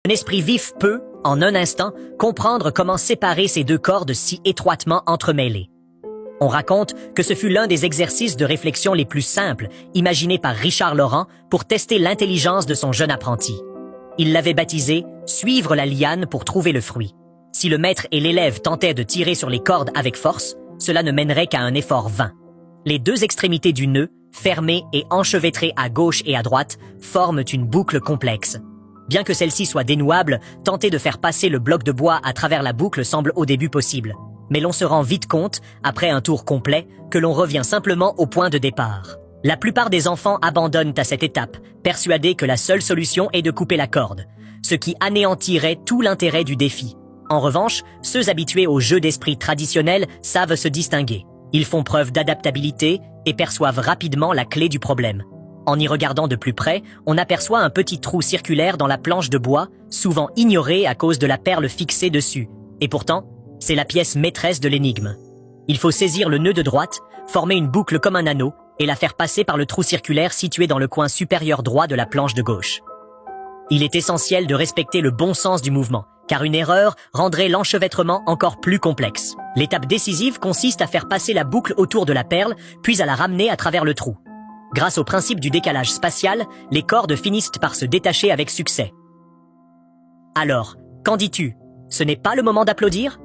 Un esprit vif peut, en un instant, comprendre comment séparer ces deux cordes si étroitement entremêlées. On raconte que ce fut l'un des exercices de réflexion les plus simples imaginés par Richard Laurent pour tester l'intelligence de son jeune apprenti. Il l'avait baptisé « Suivre la liane pour trouver le fruit ». Si le maître et l'élève tentaient de tirer sur les cordes avec force, cela ne mènerait qu'à un effort vain. Les deux extrémités du nœud, fermées et enchevêtrées à gauche et à droite, forment une boucle complexe. Bien que celle-ci soit dénouable, tenter de faire passer le bloc de bois à travers la boucle semble au début possible. Mais l'on se rend vite compte, après un tour complet, que l'on revient simplement au point de départ. La plupart des enfants abandonnent à cette étape, persuadés que la seule solution est de couper la corde, ce qui anéantirait tout l'intérêt du défi. En revanche, ceux habitués aux jeux d'esprit traditionnels savent se distinguer. Ils font preuve d'adaptabilité et perçoivent rapidement la clé du problème. En y regardant de plus près, on aperçoit un petit trou circulaire dans la planche de bois, souvent ignoré à cause de la perle fixée dessus. Et pourtant, c'est la pièce maîtresse de l'énigme. Il faut saisir le nœud de droite, former une boucle comme un anneau et la faire passer par le trou circulaire situé dans le coin supérieur droit de la planche de gauche. Il est essentiel de respecter le bon sens du mouvement, car une erreur rendrait l'enchevêtrement encore plus complexe. L'étape décisive consiste à faire passer la boucle autour de la perle, puis à la ramener à travers le trou. Grâce au principe du décalage spatial, les cordes finissent par se détacher avec succès. Alors, qu'en dis-tu? Ce n'est pas le moment d'applaudir?